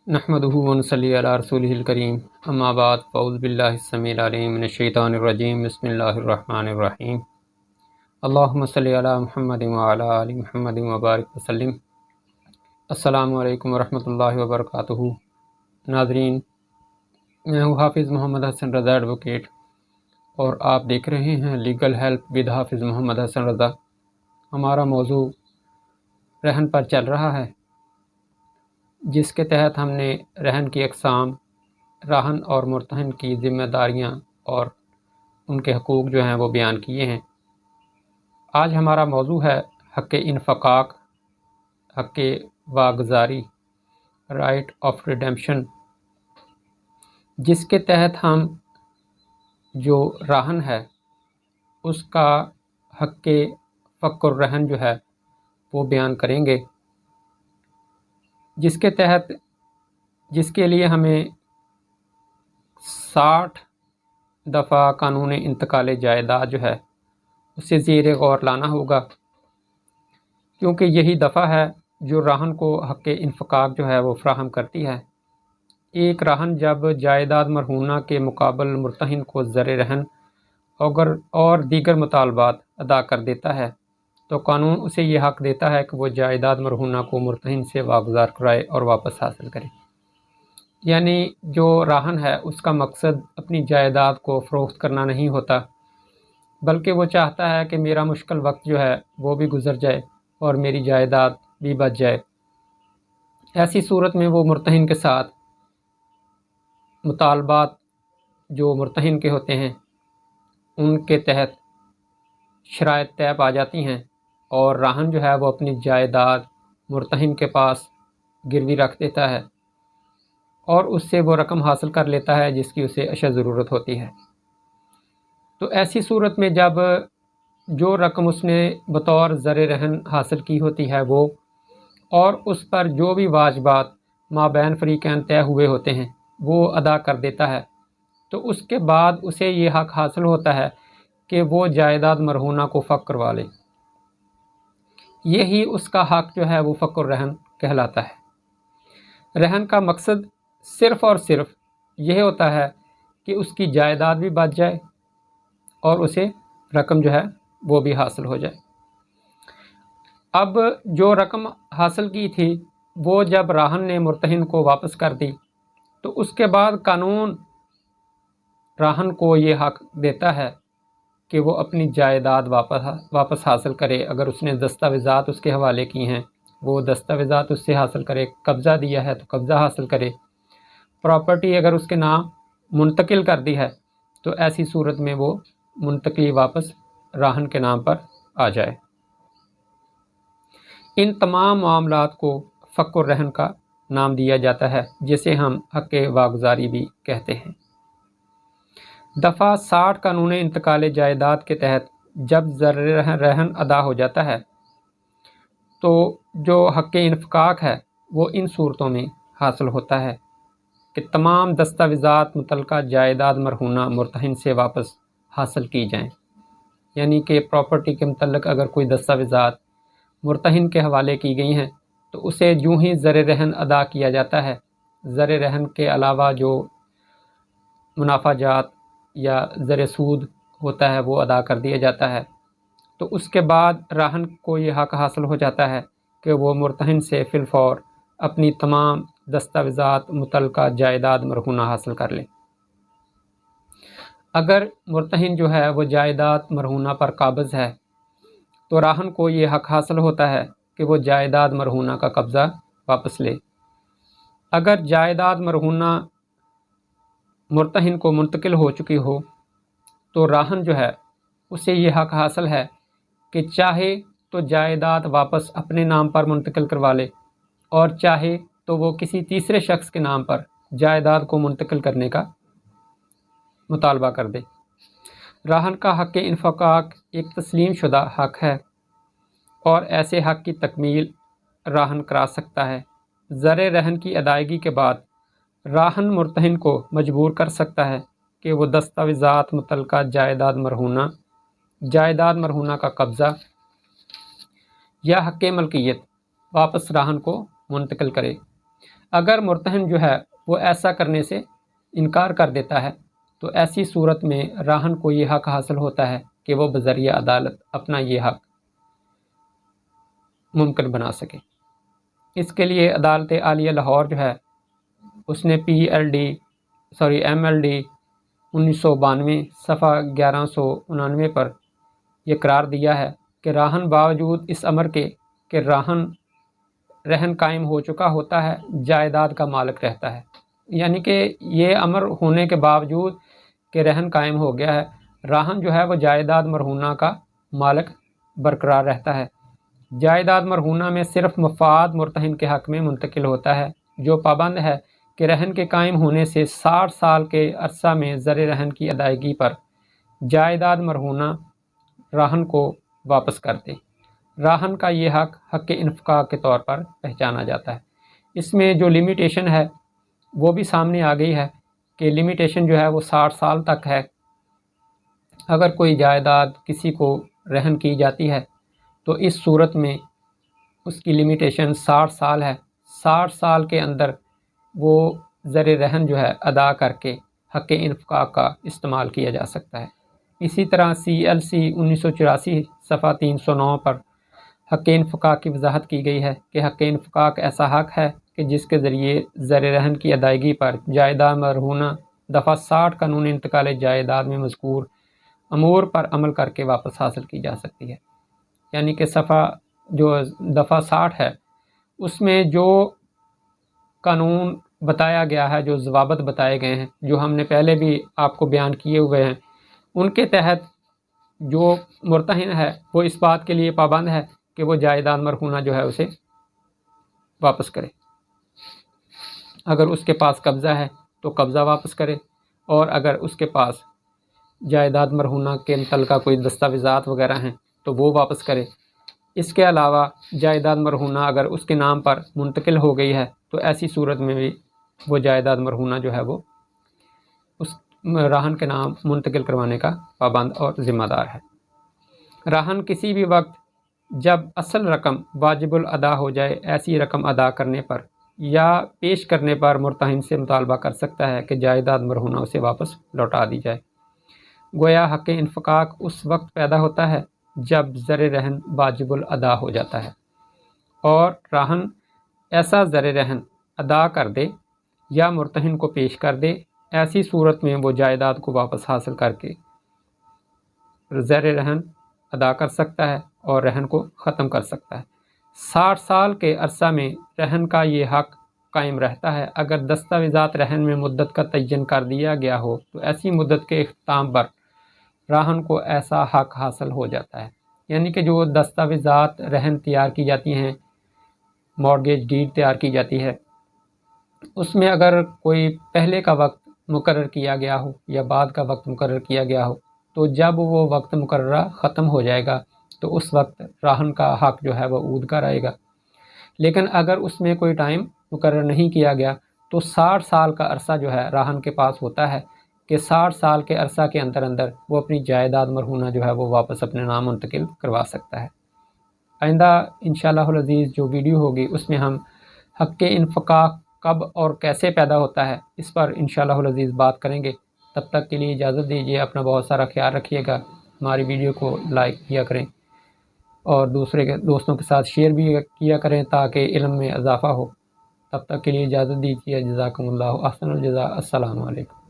نحمدہ و نصلی علی رسولہ الکریم اما بعد فاعوذ باللہ السمیع العلیم من الشیطان الرجیم بسم اللہ الرحمن الرحیم اللہم صلی علی محمد وعلی آل محمد وبارک وسلم۔ السلام علیکم ورحمۃ اللہ وبرکاتہ۔ ناظرین، میں ہوں حافظ محمد حسن رضا ایڈوکیٹ اور آپ دیکھ رہے ہیں لیگل ہیلپ ود حافظ محمد حسن رضا۔ ہمارا موضوع رہن پر چل رہا ہے، جس کے تحت ہم نے رہن کی اقسام، راہن اور مرتہن کی ذمہ داریاں اور ان کے حقوق جو ہیں وہ بیان کیے ہیں۔ آج ہمارا موضوع ہے حق انفقاق، حق واگزاری، رائٹ آف ریڈیمپشن، جس کے تحت ہم جو راہن ہے اس کا حق فک الرہن جو ہے وہ بیان کریں گے، جس کے لیے ہمیں 60 دفعہ قانون انتقال جائیداد جو ہے اسے زیر غور لانا ہوگا، کیونکہ یہی دفعہ ہے جو راہن کو حق انفقاق جو ہے وہ فراہم کرتی ہے۔ ایک راہن جب جائیداد مرہونہ کے مقابل مرتہن کو زر رہن اور دیگر مطالبات ادا کر دیتا ہے تو قانون اسے یہ حق دیتا ہے کہ وہ جائیداد مرہونہ کو مرتہن سے واگزار کرائے اور واپس حاصل کرے۔ یعنی جو راہن ہے اس کا مقصد اپنی جائیداد کو فروخت کرنا نہیں ہوتا، بلکہ وہ چاہتا ہے کہ میرا مشکل وقت جو ہے وہ بھی گزر جائے اور میری جائیداد بھی بچ جائے۔ ایسی صورت میں وہ مرتہن کے ساتھ مطالبات جو مرتہن کے ہوتے ہیں ان کے تحت شرائط طے پا جاتی ہیں، اور راہن جو ہے وہ اپنی جائیداد مرتہن کے پاس گروی رکھ دیتا ہے اور اس سے وہ رقم حاصل کر لیتا ہے جس کی اسے اشد ضرورت ہوتی ہے۔ تو ایسی صورت میں جب جو رقم اس نے بطور زر رہن حاصل کی ہوتی ہے وہ اور اس پر جو بھی واجبات مابین فریقین طے ہوئے ہوتے ہیں وہ ادا کر دیتا ہے، تو اس کے بعد اسے یہ حق حاصل ہوتا ہے کہ وہ جائیداد مرہونہ کو فک کروا لے۔ یہی اس کا حق جو ہے وہ فک الرہن کہلاتا ہے۔ رہن کا مقصد صرف اور صرف یہ ہوتا ہے کہ اس کی جائیداد بھی بچ جائے اور اسے رقم جو ہے وہ بھی حاصل ہو جائے۔ اب جو رقم حاصل کی تھی وہ جب راہن نے مرتہن کو واپس کر دی تو اس کے بعد قانون راہن کو یہ حق دیتا ہے کہ وہ اپنی جائیداد واپس حاصل کرے۔ اگر اس نے دستاویزات اس کے حوالے کی ہیں وہ دستاویزات اس سے حاصل کرے، قبضہ دیا ہے تو قبضہ حاصل کرے، پراپرٹی اگر اس کے نام منتقل کر دی ہے تو ایسی صورت میں وہ منتقلی واپس راہن کے نام پر آ جائے۔ ان تمام معاملات کو فک الرہن کا نام دیا جاتا ہے، جسے ہم حق واگزاری بھی کہتے ہیں۔ دفعہ 60 قانون انتقال جائیداد کے تحت جب زر رہن ادا ہو جاتا ہے تو جو حق انفقاق ہے وہ ان صورتوں میں حاصل ہوتا ہے کہ تمام دستاویزات متعلقہ جائیداد مرہونہ مرتہن سے واپس حاصل کی جائیں۔ یعنی کہ پراپرٹی کے متعلق اگر کوئی دستاویزات مرتہن کے حوالے کی گئی ہیں تو اسے یوں ہی زر رہن ادا کیا جاتا ہے۔ زر رہن کے علاوہ جو منافع جات یا زر سود ہوتا ہے وہ ادا کر دیا جاتا ہے، تو اس کے بعد راہن کو یہ حق حاصل ہو جاتا ہے کہ وہ مرتہن سے فی الفور اپنی تمام دستاویزات متعلقہ جائیداد مرہونہ حاصل کر لے۔ اگر مرتہن جو ہے وہ جائیداد مرہونہ پر قابض ہے تو راہن کو یہ حق حاصل ہوتا ہے کہ وہ جائیداد مرہونہ کا قبضہ واپس لے۔ اگر جائیداد مرہونہ مرتہن کو منتقل ہو چکی ہو تو راہن جو ہے اسے یہ حق حاصل ہے کہ چاہے تو جائیداد واپس اپنے نام پر منتقل کروا لے اور چاہے تو وہ کسی تیسرے شخص کے نام پر جائیداد کو منتقل کرنے کا مطالبہ کر دے۔ راہن کا حق انفقاق ایک تسلیم شدہ حق ہے اور ایسے حق کی تکمیل راہن کرا سکتا ہے۔ زر رہن کی ادائیگی کے بعد راہن مرتہن کو مجبور کر سکتا ہے کہ وہ دستاویزات متعلقہ جائیداد مرہونہ کا قبضہ یا حق ملکیت واپس راہن کو منتقل کرے۔ اگر مرتہن جو ہے وہ ایسا کرنے سے انکار کر دیتا ہے تو ایسی صورت میں راہن کو یہ حق حاصل ہوتا ہے کہ وہ بذریعہ عدالت اپنا یہ حق ممکن بنا سکے۔ اس کے لیے عدالت عالیہ لاہور جو ہے اس نے ایم ایل ڈی 1992 صفحہ 1199 پر یہ قرار دیا ہے کہ راہن باوجود اس امر کے کہ رہن قائم ہو چکا ہوتا ہے جائیداد کا مالک رہتا ہے، یعنی کہ یہ امر ہونے کے باوجود کہ رہن قائم ہو گیا ہے، راہن جو ہے وہ جائیداد مرہونہ کا مالک برقرار رہتا ہے۔ جائیداد مرہونہ میں صرف مفاد مرتہن کے حق میں منتقل ہوتا ہے، جو پابند ہے کہ رہن کے قائم ہونے سے 60 سال کے عرصہ میں زر رہن کی ادائیگی پر جائیداد مرہونہ راہن کو واپس کر دے۔ راہن کا یہ حق انفقاق کے طور پر پہچانا جاتا ہے۔ اس میں جو لمیٹیشن ہے وہ بھی سامنے آ گئی ہے کہ لمیٹیشن جو ہے وہ 60 سال تک ہے۔ اگر کوئی جائیداد کسی کو رہن کی جاتی ہے تو اس صورت میں اس کی لمیٹیشن 60 سال ہے۔ 60 سال کے اندر وہ زر رہن جو ہے ادا کر کے حق انفقاق کا استعمال کیا جا سکتا ہے۔ اسی طرح CLC 1984 صفحہ 309 پر حق انفقاق کی وضاحت کی گئی ہے کہ حق انفقاق ایسا حق ہے کہ جس کے ذریعے زر رہن کی ادائیگی پر جائیداد مرہونہ دفعہ 60 قانون انتقال جائیداد میں مذکور امور پر عمل کر کے واپس حاصل کی جا سکتی ہے۔ یعنی کہ دفعہ 60 ہے اس میں جو قانون بتایا گیا ہے، جو ضوابط بتائے گئے ہیں، جو ہم نے پہلے بھی آپ کو بیان کیے ہوئے ہیں، ان کے تحت جو مرتہن ہے وہ اس بات کے لیے پابند ہے کہ وہ جائیداد مرہونہ جو ہے اسے واپس کرے۔ اگر اس کے پاس قبضہ ہے تو قبضہ واپس کرے، اور اگر اس کے پاس جائیداد مرہونہ کے متعلقہ کوئی دستاویزات وغیرہ ہیں تو وہ واپس کرے۔ اس کے علاوہ جائیداد مرہونہ اگر اس کے نام پر منتقل ہو گئی ہے تو ایسی صورت میں بھی وہ جائیداد مرہونہ جو ہے وہ اس راہن کے نام منتقل کروانے کا پابند اور ذمہ دار ہے۔ راہن کسی بھی وقت جب اصل رقم واجب الادا ہو جائے ایسی رقم ادا کرنے پر یا پیش کرنے پر مرتہن سے مطالبہ کر سکتا ہے کہ جائیداد مرہونہ اسے واپس لوٹا دی جائے۔ گویا حق انفقاق اس وقت پیدا ہوتا ہے جب زر رہن واجب الادا ہو جاتا ہے اور راہن ایسا زر رہن ادا کر دے یا مرتہن کو پیش کر دے، ایسی صورت میں وہ جائیداد کو واپس حاصل کر کے زر رہن ادا کر سکتا ہے اور رہن کو ختم کر سکتا ہے۔ 60 سال کے عرصہ میں رہن کا یہ حق قائم رہتا ہے۔ اگر دستاویزات رہن میں مدت کا تعین کر دیا گیا ہو تو ایسی مدت کے اختتام پر راہن کو ایسا حق حاصل ہو جاتا ہے۔ یعنی کہ جو دستاویزات رہن تیار کی جاتی ہیں، مارگیج ڈیڈ تیار کی جاتی ہے، اس میں اگر کوئی پہلے کا وقت مقرر کیا گیا ہو یا بعد کا وقت مقرر کیا گیا ہو تو جب وہ وقت مقررہ ختم ہو جائے گا تو اس وقت راہن کا حق جو ہے وہ عود کا رہے گا۔ لیکن اگر اس میں کوئی ٹائم مقرر نہیں کیا گیا تو 60 سال کا عرصہ جو ہے راہن کے پاس ہوتا ہے کہ 60 سال کے عرصہ کے اندر وہ اپنی جائیداد مرہونہ جو ہے وہ واپس اپنے نام منتقل کروا سکتا ہے۔ آئندہ انشاءاللہ العزیز جو ویڈیو ہوگی اس میں ہم حق انفقاق کب اور کیسے پیدا ہوتا ہے اس پر انشاءاللہ العزیز بات کریں گے۔ تب تک کے لیے اجازت دیجیے، اپنا بہت سارا خیال رکھیے گا، ہماری ویڈیو کو لائک کیا کریں اور دوستوں کے ساتھ شیئر بھی کیا کریں تاکہ علم میں اضافہ ہو۔ تب تک کے لیے اجازت دیجیے، جزاکم اللہ احسن الجزاء، السلام علیکم۔